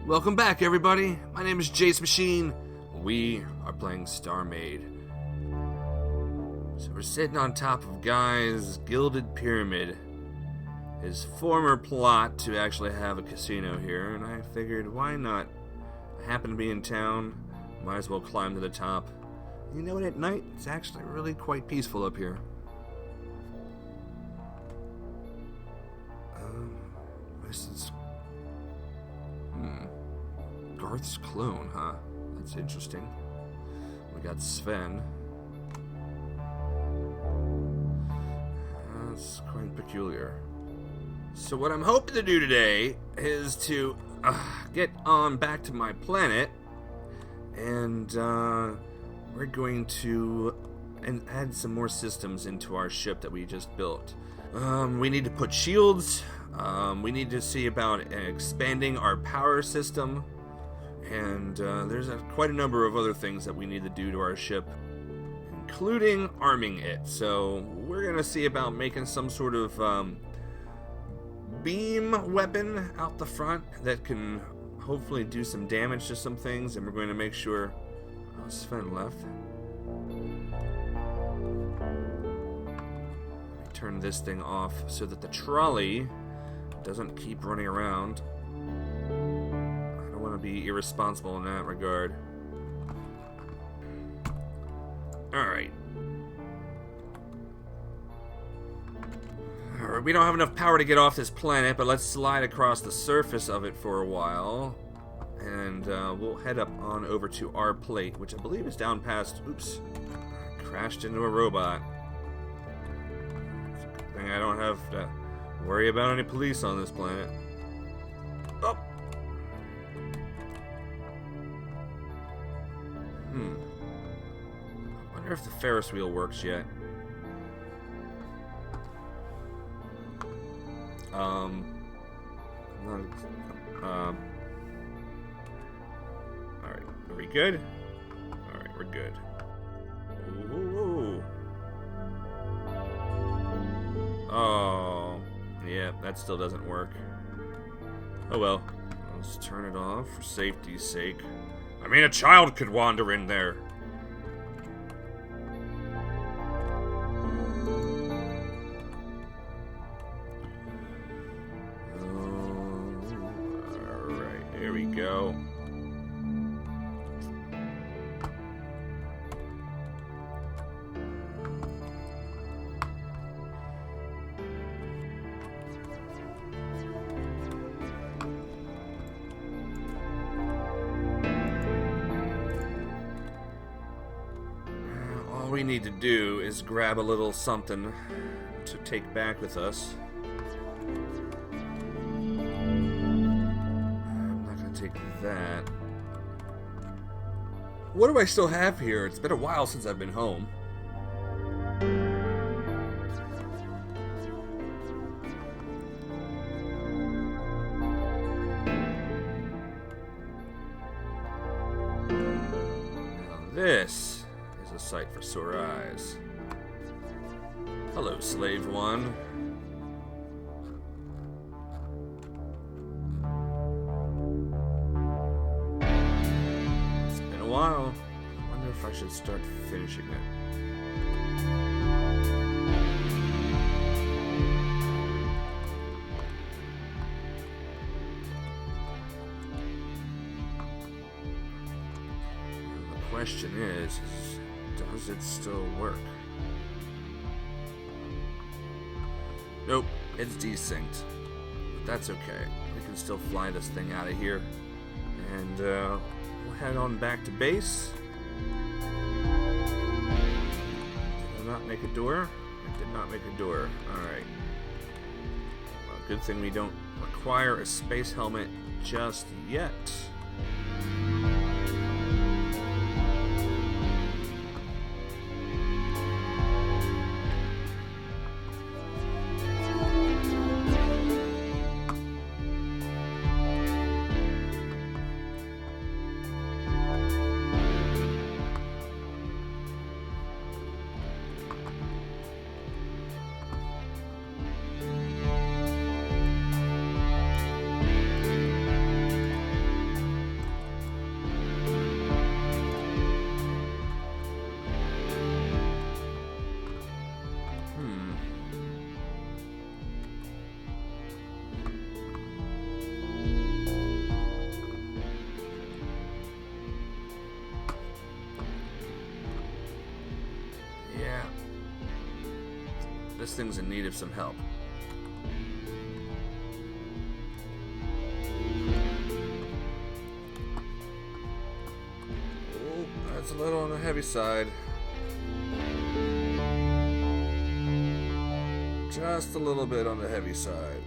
Welcome back, everybody. My name is Jace Machine. We are playing StarMade. So we're sitting on top of Guy's Gilded Pyramid, his former plot to actually have a casino here, and I figured, why not? I happen to be in town, might as well climb to the top. You know what, at night, it's actually really quite peaceful up here. This is... Garth's clone, huh? That's interesting. We got Sven. That's quite peculiar. So what I'm hoping to do today is to get on back to my planet, and we're going to add some more systems into our ship that we just built. We need to put shields. We need to see about expanding our power system. And there's quite a number of other things that we need to do to our ship, including arming it. So we're going to see about making some sort of beam weapon out the front that can hopefully do some damage to some things. And we're going to make sure... Oh, Sven left. Let me turn this thing off so that the trolley doesn't keep running around. To be irresponsible in that regard. Alright. We don't have enough power to get off this planet, but let's slide across the surface of it for a while. And we'll head up on over to our plate, which I believe is down past... Oops. I crashed into a robot. It's a good thing I don't have to worry about any police on this planet. Oh! I wonder if the Ferris wheel works yet. Alright, are we good? Alright, we're good. Ooh. Oh, yeah, that still doesn't work. Oh well, let's turn it off for safety's sake. I mean, a child could wander in there. Alright, here we go. All we need to do is grab a little something to take back with us. I'm not going to take that. What do I still have here? It's been a while since I've been home. Now this is a sight for sore eyes. Hello, Slave One. It's been a while. I wonder if I should start finishing it. The question is does it still work? Nope, it's desynced. But that's okay. We can still fly this thing out of here. And we'll head on back to base. Did I not make a door? I did not make a door. Alright. Well, good thing we don't require a space helmet just yet. This thing's in need of some help. Oh, that's a little on the heavy side. Just a little bit on the heavy side.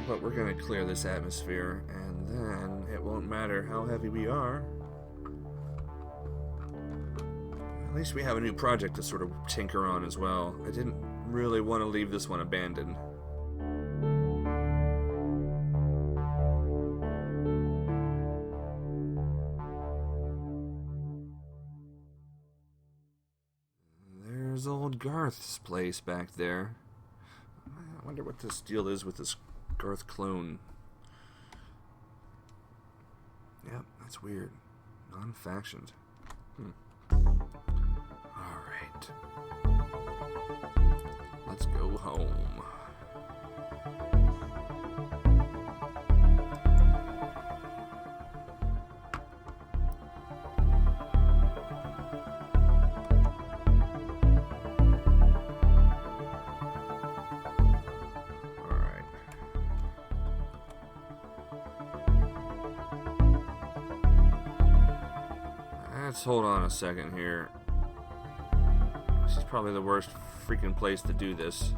But we're going to clear this atmosphere, and then it won't matter how heavy we are. At least we have a new project to sort of tinker on as well. I didn't really want to leave this one abandoned. There's old Garth's place back there. I wonder what this deal is with this Garth clone. Yep, that's weird. Non-factioned. Alright. Let's go home. Let's hold on a second here. This is probably the worst freaking place to do this,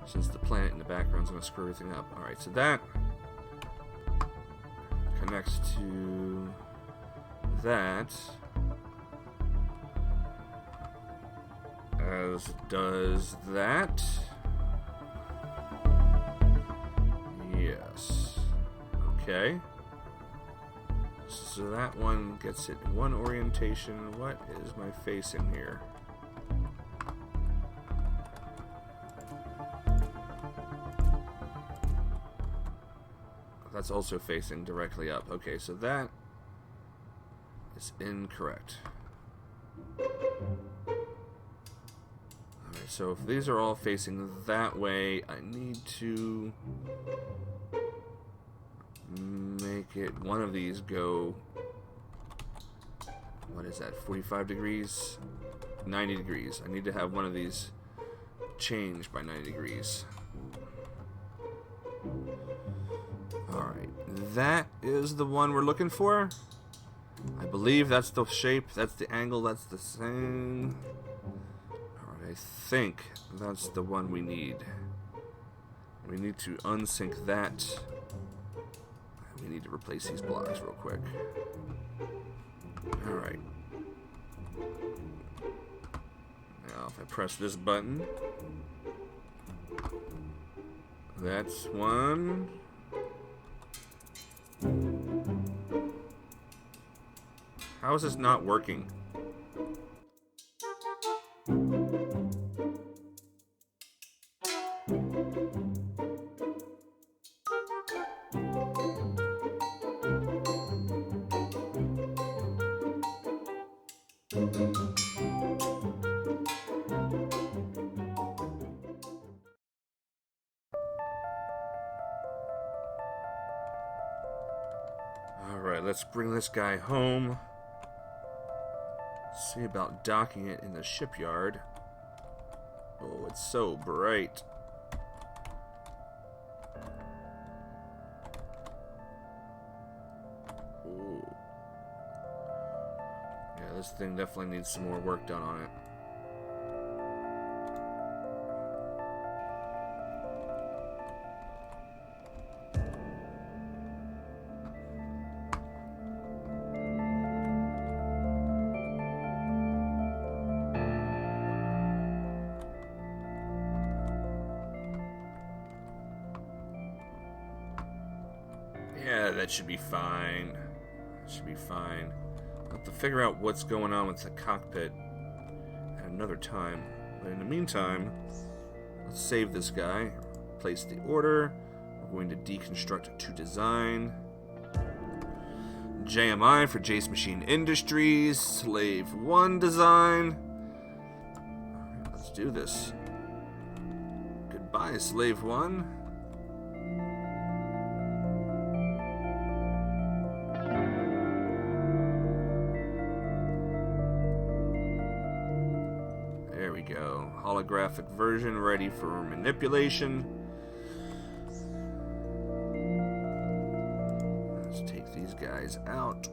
since the planet in the background is going to screw everything up. Alright, so that connects to that, as does that. Yes. Okay. So that one gets it in one orientation. What is my facing here? That's also facing directly up. Okay, so that is incorrect. Alright, so if these are all facing that way, I need to make it one of these go, what is that, 45 degrees? 90 degrees. I need to have one of these change by 90 degrees. Alright, that is the one we're looking for. I believe that's the shape, that's the angle, that's the same. Alright, I think that's the one we need. We need to unsync that. We need to replace these blocks real quick. Alright. Now, if I press this button, that's one. How is this not working? Alright, let's bring this guy home. See about docking it in the shipyard. Oh, it's so bright. Ooh. Yeah, this thing definitely needs some more work done on it. Yeah, that should be fine. That should be fine. I'll have to figure out what's going on with the cockpit at another time. But in the meantime, let's save this guy. Place the order. We're going to deconstruct to design. JMI for Jace Machine Industries. Slave 1 design. Alright, let's do this. Goodbye, Slave 1. go. Holographic version ready for manipulation. Let's take these guys out.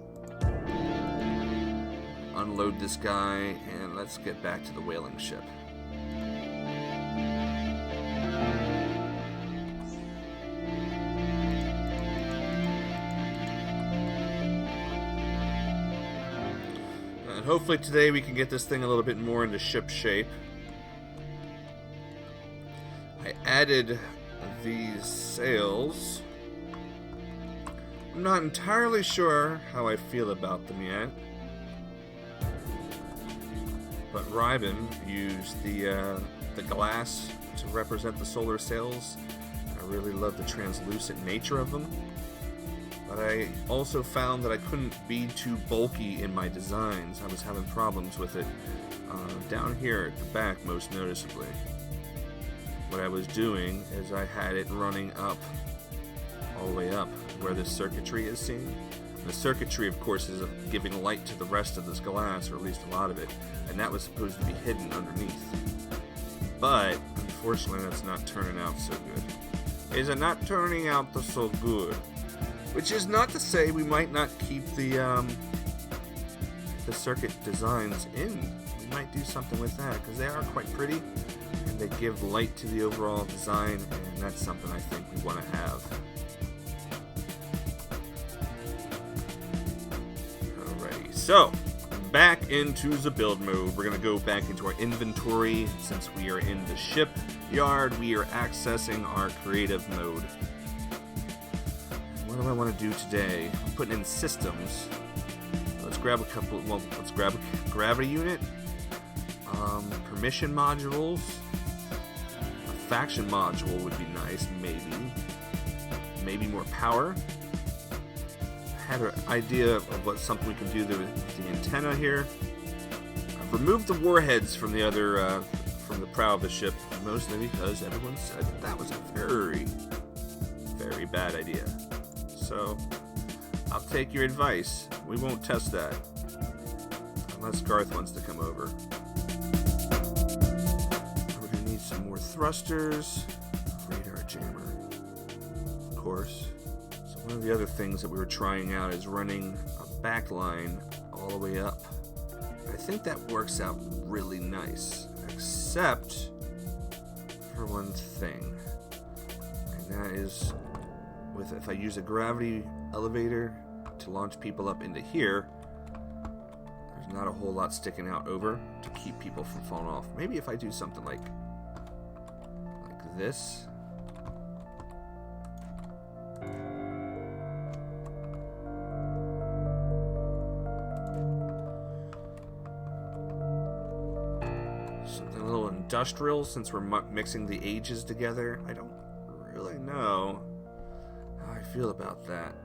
Unload this guy, and let's get back to the whaling ship. And hopefully today we can get this thing a little bit more into ship shape. I added these sails. I'm not entirely sure how I feel about them yet. But Ryben used the glass to represent the solar sails. I really love the translucent nature of them. But I also found that I couldn't be too bulky in my designs. I was having problems with it down here at the back, most noticeably. What I was doing is I had it running up, all the way up, where this circuitry is seen. The circuitry, of course, is giving light to the rest of this glass, or at least a lot of it, and that was supposed to be hidden underneath. But, unfortunately, that's not turning out so good. Is it not turning out so good? Which is not to say we might not keep the circuit designs in. We might do something with that, because they are quite pretty, and they give light to the overall design, and that's something I think we want to have. So, back into the build mode. We're going to go back into our inventory. Since we are in the shipyard, we are accessing our creative mode. What do I want to do today? I'm putting in systems. Let's grab a couple. Well, let's grab a gravity unit, permission modules, a faction module would be nice, maybe more power. Had an idea of what something we can do with the antenna here. I've removed the warheads from the other from the prow of the ship, mostly because everyone said that was a very, very bad idea. So I'll take your advice. We won't test that unless Garth wants to come over. We're gonna need some more thrusters, radar jammer, of course. One of the other things that we were trying out is running a backline all the way up. I think that works out really nice, except for one thing, and that is if I use a gravity elevator to launch people up into here, there's not a whole lot sticking out over to keep people from falling off. Maybe if I do something like this. Industrial, since we're mixing the ages together. I don't really know how I feel about that.